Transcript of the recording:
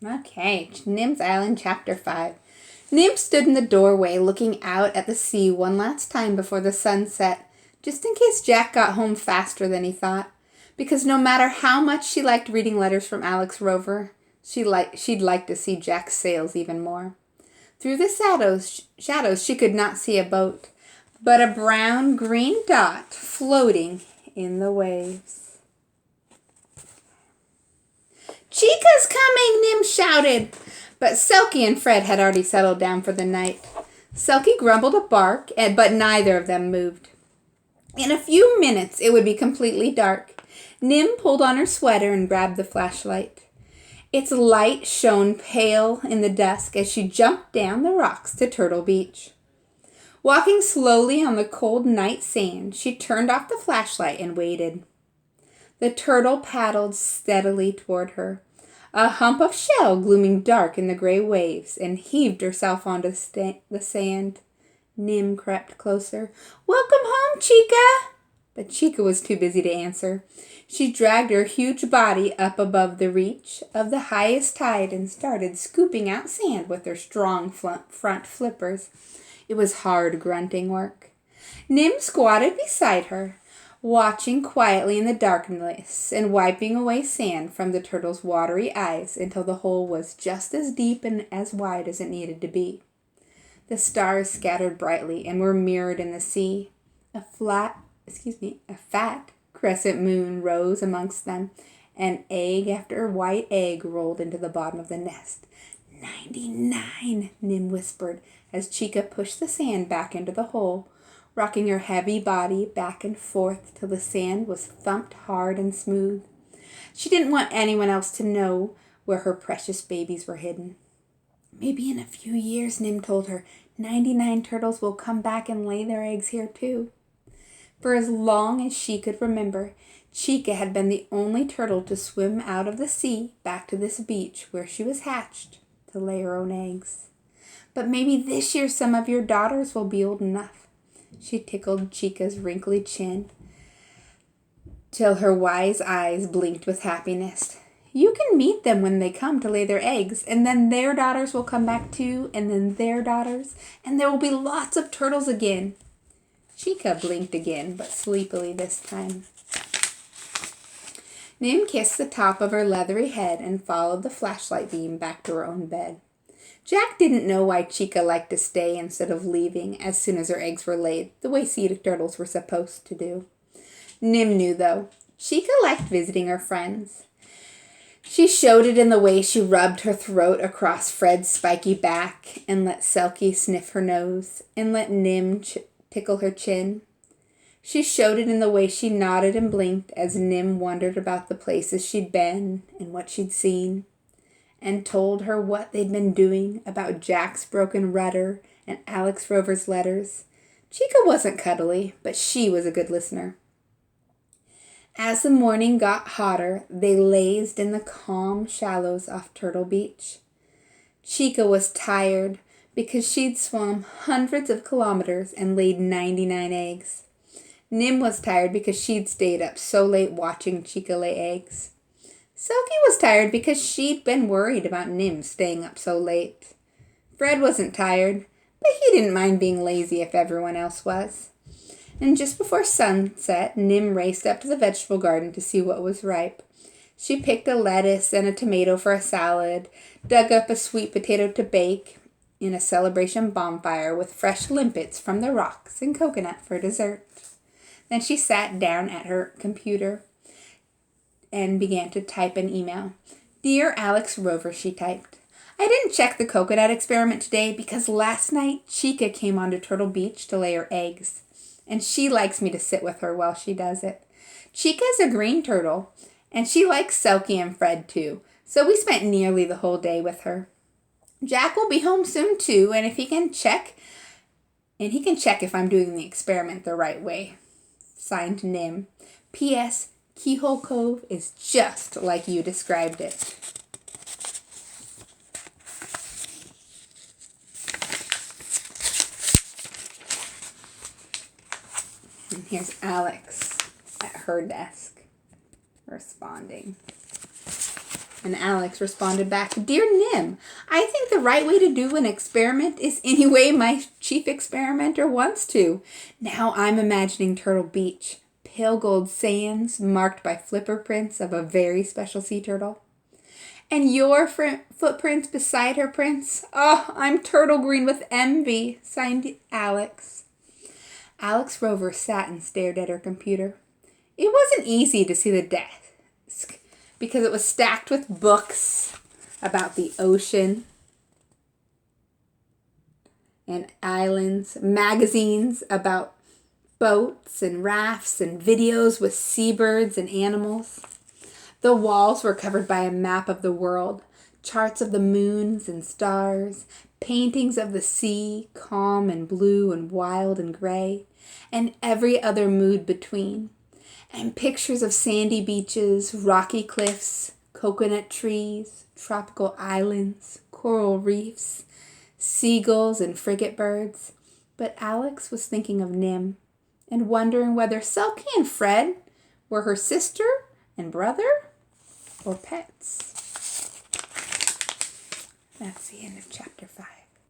Okay, Nim's Island, Chapter 5. Nim stood in the doorway looking out at the sea one last time before the sun set, just in case Jack got home faster than he thought. Because no matter how much she liked reading letters from Alex Rover, she'd like to see Jack's sails even more. Through the shadows she could not see a boat, but a brown-green dot floating in the waves. "Chica's coming!" Nim shouted. But Selkie and Fred had already settled down for the night. Selkie grumbled a bark, but neither of them moved. In a few minutes it would be completely dark. Nim pulled on her sweater and grabbed the flashlight. Its light shone pale in the dusk as she jumped down the rocks to Turtle Beach. Walking slowly on the cold night sand, she turned off the flashlight and waited. The turtle paddled steadily toward her, a hump of shell glooming dark in the gray waves, and heaved herself onto the sand. Nim crept closer. "Welcome home, Chica!" But Chica was too busy to answer. She dragged her huge body up above the reach of the highest tide and started scooping out sand with her strong front flippers. It was hard grunting work. Nim squatted beside her, watching quietly in the darkness and wiping away sand from the turtle's watery eyes until the hole was just as deep and as wide as it needed to be. The stars scattered brightly and were mirrored in the sea. A fat crescent moon rose amongst them, and egg after white egg rolled into the bottom of the nest. 99, Nim whispered as Chica pushed the sand back into the hole, rocking her heavy body back and forth till the sand was thumped hard and smooth. She didn't want anyone else to know where her precious babies were hidden. "Maybe in a few years," Nim told her, 99 turtles will come back and lay their eggs here too." For as long as she could remember, Chica had been the only turtle to swim out of the sea back to this beach where she was hatched to lay her own eggs. "But maybe this year some of your daughters will be old enough." She tickled Chica's wrinkly chin till her wise eyes blinked with happiness. "You can meet them when they come to lay their eggs, and then their daughters will come back too, and then their daughters, and there will be lots of turtles again." Chica blinked again, but sleepily this time. Nim kissed the top of her leathery head and followed the flashlight beam back to her own bed. Jack didn't know why Chica liked to stay instead of leaving as soon as her eggs were laid, the way sea turtles were supposed to do. Nim knew, though. Chica liked visiting her friends. She showed it in the way she rubbed her throat across Fred's spiky back and let Selkie sniff her nose and let Nim tickle her chin. She showed it in the way she nodded and blinked as Nim wondered about the places she'd been and what she'd seen, and told her what they'd been doing about Jack's broken rudder and Alex Rover's letters. Chica wasn't cuddly, but she was a good listener. As the morning got hotter, they lazed in the calm shallows off Turtle Beach. Chica was tired because she'd swum hundreds of kilometers and laid 99 eggs. Nim was tired because she'd stayed up so late watching Chica lay eggs. Selkie was tired because she'd been worried about Nim staying up so late. Fred wasn't tired, but he didn't mind being lazy if everyone else was. And just before sunset, Nim raced up to the vegetable garden to see what was ripe. She picked a lettuce and a tomato for a salad, dug up a sweet potato to bake in a celebration bonfire with fresh limpets from the rocks and coconut for dessert. Then she sat down at her computer and began to type an email. "Dear Alex Rover," she typed. "I didn't check the coconut experiment today because last night Chica came onto Turtle Beach to lay her eggs, and she likes me to sit with her while she does it. Chica's a green turtle, and she likes Selkie and Fred too, so we spent nearly the whole day with her. Jack will be home soon too, and he can check if I'm doing the experiment the right way. Signed, Nim. P.S. Keyhole Cove is just like you described it." And here's Alex at her desk responding. And Alex responded back, Dear Nim, I think the right way to do an experiment is any way my chief experimenter wants to. Now I'm imagining Turtle Beach, pale gold sands marked by flipper prints of a very special sea turtle. And your footprints beside her prints? Oh, I'm turtle green with envy, signed Alex. Alex Rover sat and stared at her computer. It wasn't easy to see the desk because it was stacked with books about the ocean and islands, magazines about boats and rafts, and videos with seabirds and animals. The walls were covered by a map of the world, charts of the moons and stars, paintings of the sea, calm and blue and wild and gray, and every other mood between, and pictures of sandy beaches, rocky cliffs, coconut trees, tropical islands, coral reefs, seagulls and frigate birds. But Alex was thinking of Nim and wondering whether Selkie and Fred were her sister and brother or pets. That's the end of chapter 5.